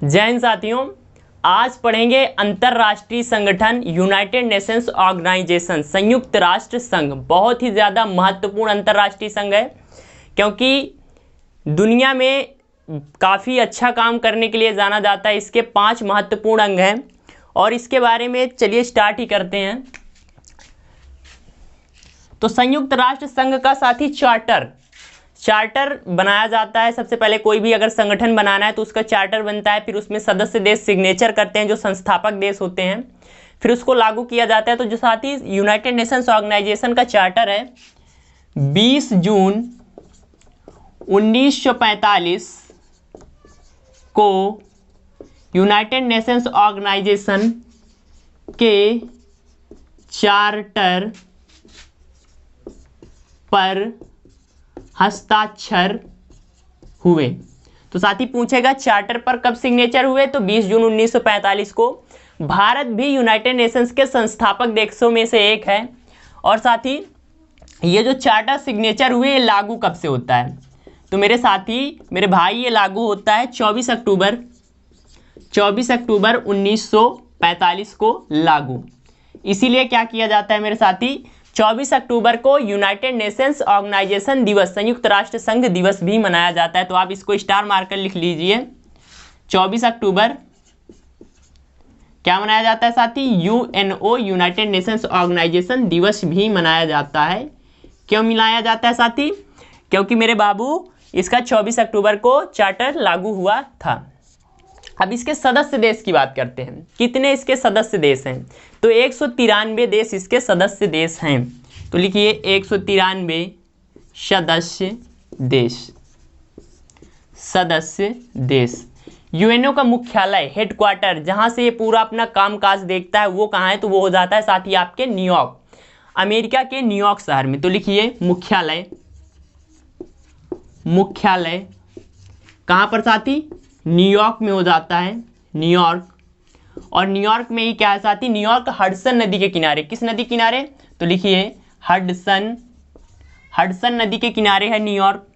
जय हिंद साथियों, आज पढ़ेंगे अंतर्राष्ट्रीय संगठन यूनाइटेड नेशंस ऑर्गेनाइजेशन, संयुक्त राष्ट्र संघ। बहुत ही ज़्यादा महत्वपूर्ण अंतर्राष्ट्रीय संघ है क्योंकि दुनिया में काफ़ी अच्छा काम करने के लिए जाना जाता है। इसके 5 महत्वपूर्ण अंग हैं और इसके बारे में चलिए स्टार्ट ही करते हैं। तो संयुक्त राष्ट्र संघ का साथी चार्टर बनाया जाता है। सबसे पहले कोई भी अगर संगठन बनाना है तो उसका चार्टर बनता है, फिर उसमें सदस्य देश सिग्नेचर करते हैं जो संस्थापक देश होते हैं, फिर उसको लागू किया जाता है। तो जो साथी यूनाइटेड नेशंस ऑर्गेनाइजेशन का चार्टर है 20 जून 1945 को यूनाइटेड नेशंस ऑर्गेनाइजेशन के चार्टर पर हस्ताक्षर हुए। तो साथी पूछेगा चार्टर पर कब सिग्नेचर हुए, तो 20 जून 1945 को। भारत भी यूनाइटेड नेशंस के संस्थापक देशों में से एक है। और साथी ये जो चार्टर सिग्नेचर हुए ये लागू कब से होता है, तो मेरे साथी मेरे भाई ये लागू होता है 24 अक्टूबर 1945 को लागू। इसीलिए क्या किया जाता है मेरे साथी, 24 अक्टूबर को यूनाइटेड नेशंस ऑर्गेनाइजेशन दिवस, संयुक्त राष्ट्र संघ दिवस भी मनाया जाता है। तो आप इसको स्टार मार्कर लिख लीजिए। 24 अक्टूबर क्या मनाया जाता है साथी, यूएनओ यूनाइटेड नेशंस ऑर्गेनाइजेशन दिवस भी मनाया जाता है। क्यों मनाया जाता है साथी, क्योंकि मेरे बाबू इसका 24 अक्टूबर को चार्टर लागू हुआ था। अब इसके सदस्य देश की बात करते हैं। कितने इसके सदस्य देश हैं, तो 193 देश इसके सदस्य देश हैं। तो लिखिए 193 सदस्य देश। यूएनओ का मुख्यालय हेडक्वार्टर जहां से ये पूरा अपना कामकाज देखता है वो कहाँ है, तो वो हो जाता है साथी आपके न्यूयॉर्क, अमेरिका के न्यूयॉर्क शहर में। तो लिखिए मुख्यालय कहाँ पर साथी, न्यूयॉर्क में हो जाता है, न्यूयॉर्क। और न्यूयॉर्क में ही क्या है साथी, न्यूयॉर्क हडसन नदी के किनारे। किस नदी किनारे, तो लिखिए हडसन नदी के किनारे है न्यूयॉर्क।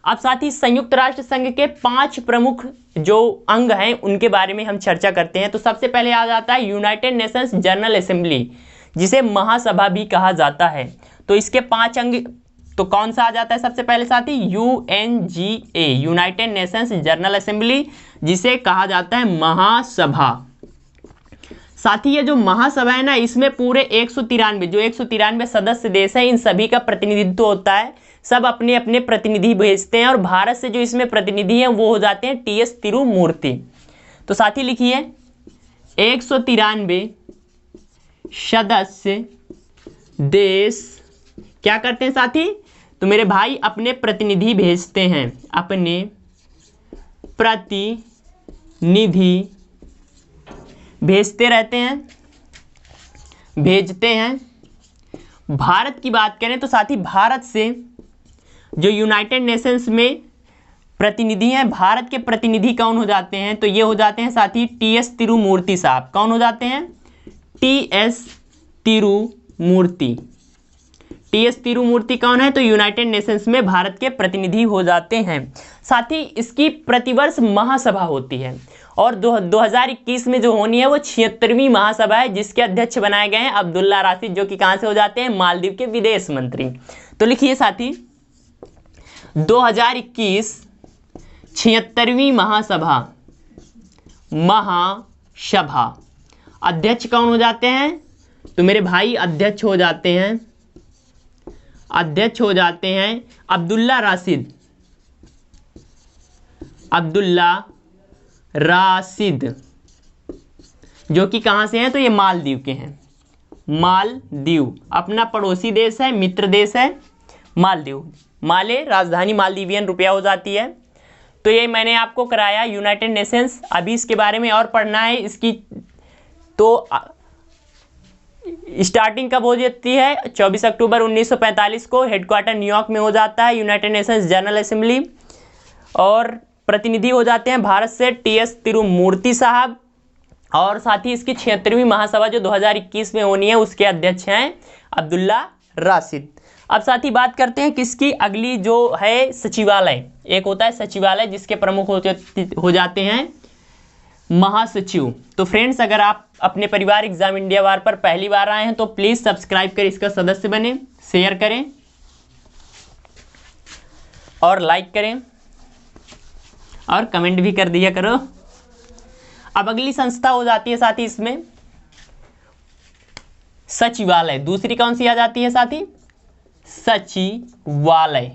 अब साथी संयुक्त राष्ट्र संघ के 5 प्रमुख जो अंग हैं उनके बारे में हम चर्चा करते हैं। तो सबसे पहले आ जाता है यूनाइटेड नेशंस जनरल असेंबली, जिसे महासभा भी कहा जाता है। तो इसके 5 अंग, तो कौन सा आ जाता है सबसे पहले साथी, UNGA, United Nations general assembly, जिसे कहा जाता है महासभा। साथी ये जो महासभा है ना, इसमें पूरे 193 सदस्य देश हैं, इन सभी का प्रतिनिधित्व होता है। सब अपने अपने प्रतिनिधि भेजते हैं और भारत से जो इसमें प्रतिनिधि हैं वो हो जाते हैं टीएस तिरुमूर्ति। तो साथी लिखिए 193 सदस्य देश क्या करते हैं साथी, तो मेरे भाई अपने प्रतिनिधि भेजते हैं, अपने प्रतिनिधि भेजते रहते हैं, भेजते हैं। भारत की बात करें तो साथी भारत से जो यूनाइटेड नेशंस में प्रतिनिधि हैं, भारत के प्रतिनिधि कौन हो जाते हैं, तो ये हो जाते हैं साथी टीएस तिरुमूर्ति साहब। कौन हो जाते हैं, टीएस तिरुमूर्ति कौन है, तो यूनाइटेड नेशंस में भारत के प्रतिनिधि हो जाते हैं। साथ ही इसकी प्रतिवर्ष महासभा होती है और 2021 में जो होनी है वो 76वीं महासभा है, जिसके अध्यक्ष बनाए गए हैं अब्दुल्ला राशिद, जो कि कहां से हो जाते हैं, मालदीव के विदेश मंत्री। तो लिखिए साथी 2021 76वीं महासभा अध्यक्ष कौन हो जाते हैं, तो मेरे भाई अध्यक्ष हो जाते हैं अब्दुल्ला राशिद, जो कि कहां से हैं, तो ये मालदीव के हैं। मालदीव अपना पड़ोसी देश है, मित्र देश है मालदीव। माले राजधानी मालदीवियन रुपया हो जाती है। तो ये मैंने आपको कराया यूनाइटेड नेशंस। अभी इसके बारे में और पढ़ना है। इसकी तो स्टार्टिंग कब हो जाती है, 24 अक्टूबर 1945 को हेडक्वार्टर न्यूयॉर्क में हो जाता है यूनाइटेड नेशंस जनरल असेंबली। और प्रतिनिधि हो जाते हैं भारत से टीएस तिरुमूर्ति साहब। और साथ ही इसकी 76वीं महासभा जो 2021 में होनी है उसके अध्यक्ष हैं अब्दुल्ला राशिद। अब साथ ही बात करते हैं किसकी, अगली जो है सचिवालय। एक होता है सचिवालय जिसके प्रमुख हो जाते हैं महासचिव। तो फ्रेंड्स, अगर आप अपने परिवार एग्जाम इंडिया वार पर पहली बार आए हैं तो प्लीज सब्सक्राइब कर इसका सदस्य बने, शेयर करें और लाइक करें और कमेंट भी कर दिया करो। अब अगली संस्था हो जाती है साथी इसमें सचिवालय। दूसरी कौन सी आ जाती है साथी? सचिवालय।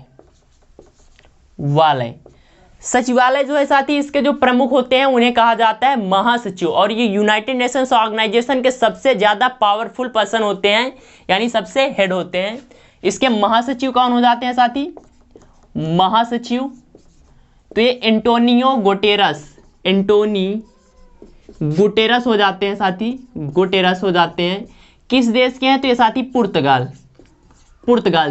सचिवालय जो है साथी, इसके जो प्रमुख होते हैं उन्हें कहा जाता है महासचिव, और ये यूनाइटेड नेशंस ऑर्गेनाइजेशन के सबसे ज्यादा पावरफुल पर्सन होते हैं, यानी सबसे हेड होते हैं। इसके महासचिव कौन हो जाते हैं साथी? महासचिव तो ये एंटोनियो गुटेरस हो जाते हैं साथी, गुटेरस हो जाते हैं। किस देश के हैं? तो ये साथी पुर्तगाल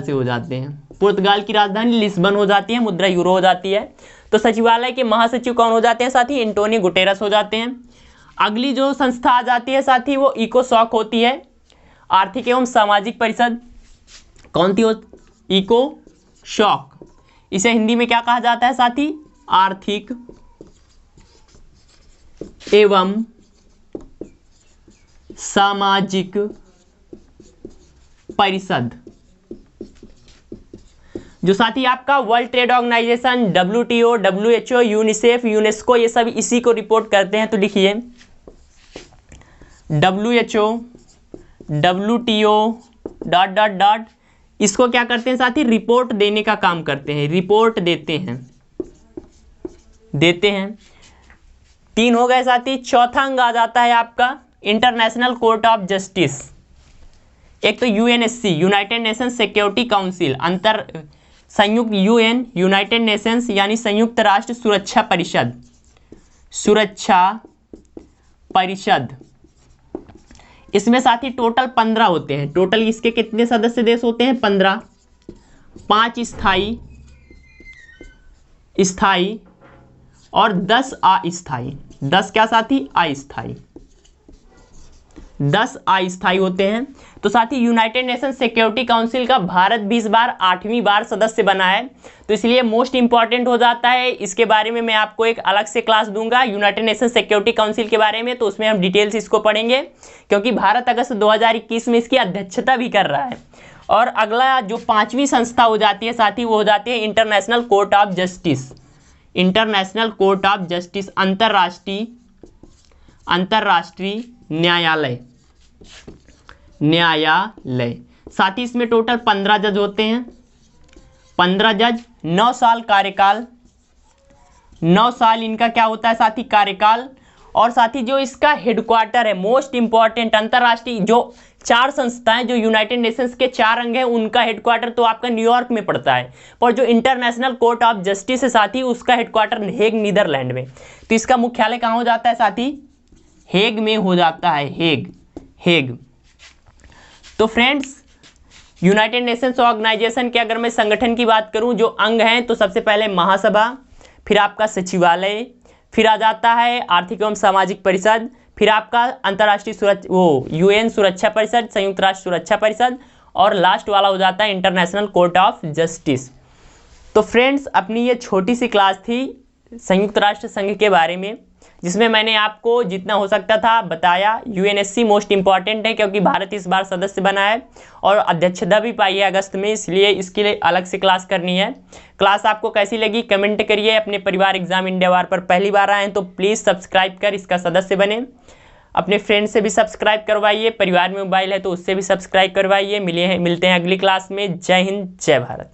से हो जाते हैं। पुर्तगाल की राजधानी लिस्बन हो जाती है, मुद्रा यूरो हो जाती है। तो सचिवालय के महासचिव कौन हो जाते हैं साथी? एंटोनियो गुटेरस हो जाते हैं। अगली जो संस्था आ जाती है साथी वो इकोसॉक होती है, आर्थिक एवं सामाजिक परिषद। कौन थी वो? इकोसॉक। इसे हिंदी में क्या कहा जाता है साथी? आर्थिक एवं सामाजिक परिषद। जो साथी आपका world trade organisation, WTO, WHO, UNICEF, UNESCO, ये सब इसी को रिपोर्ट करते हैं। तो लिखिए WHO, WTO ... इसको क्या करते हैं साथी? रिपोर्ट देने का काम करते हैं, रिपोर्ट देते हैं। 3 हो गए साथी। चौथा अंग आ जाता है आपका इंटरनेशनल कोर्ट ऑफ जस्टिस। एक तो UNSC, United nation security council, संयुक्त UN, यूनाइटेड नेशंस यानी संयुक्त राष्ट्र सुरक्षा परिषद। इसमें साथी टोटल 15 होते हैं। टोटल इसके कितने सदस्य देश होते हैं? 15। 5 स्थायी और 10 अस्थायी। 10 क्या साथी? अस्थायी। 10 अस्थायी होते हैं। तो साथी यूनाइटेड नेशन सिक्योरिटी काउंसिल का भारत भी इस बार 8वीं बार सदस्य बना है, तो इसलिए मोस्ट इंपॉर्टेंट हो जाता है। इसके बारे में मैं आपको एक अलग से क्लास दूंगा यूनाइटेड नेशन सिक्योरिटी काउंसिल के बारे में, तो उसमें हम डिटेल्स इसको पढ़ेंगे, क्योंकि भारत अगस्त 2021 में इसकी अध्यक्षता भी कर रहा है। और अगला जो 5वीं संस्था हो जाती है साथी वो हो जाती है international court of justice. International court of justice, अंतरराष्ट्रीय न्यायालय। साथ ही इसमें टोटल 15 जज होते हैं। 15 जज, 9 साल कार्यकाल। 9 साल इनका क्या होता है साथी? कार्यकाल। और साथी जो इसका हेडक्वार्टर है, मोस्ट इंपॉर्टेंट, अंतरराष्ट्रीय जो 4 संस्थाएं जो यूनाइटेड नेशंस के 4 अंग हैं उनका हेडक्वार्टर तो आपका न्यूयॉर्क में पड़ता है, पर जो इंटरनेशनल कोर्ट ऑफ जस्टिस है साथी उसका हेडक्वार्टर हेग, नीदरलैंड में। तो इसका मुख्यालय कहाँ हो जाता है साथी? हेग में हो जाता है, हेग। तो फ्रेंड्स, यूनाइटेड नेशंस ऑर्गेनाइजेशन के अगर मैं संगठन की बात करूं, जो अंग हैं, तो सबसे पहले महासभा, फिर आपका सचिवालय, फिर आ जाता है आर्थिक एवं सामाजिक परिषद, फिर आपका अंतर्राष्ट्रीय UN सुरक्षा परिषद, संयुक्त राष्ट्र सुरक्षा परिषद, और लास्ट वाला हो जाता है इंटरनेशनल कोर्ट ऑफ जस्टिस। तो फ्रेंड्स, अपनी ये छोटी सी क्लास थी संयुक्त राष्ट्र संघ के बारे में, जिसमें मैंने आपको जितना हो सकता था बताया। UNSC मोस्ट इंपॉर्टेंट है क्योंकि भारत इस बार सदस्य बना है और अध्यक्षता भी पाई है अगस्त में, इसलिए इसके लिए अलग से क्लास करनी है। क्लास आपको कैसी लगी कमेंट करिए। अपने परिवार एग्जाम इंडिया वार पर पहली बार आए हैं तो प्लीज़ सब्सक्राइब कर इसका सदस्य बने। अपने फ्रेंड से भी सब्सक्राइब करवाइए, परिवार में मोबाइल है तो उससे भी सब्सक्राइब करवाइए। मिलते हैं अगली क्लास में। जय हिंद, जय भारत।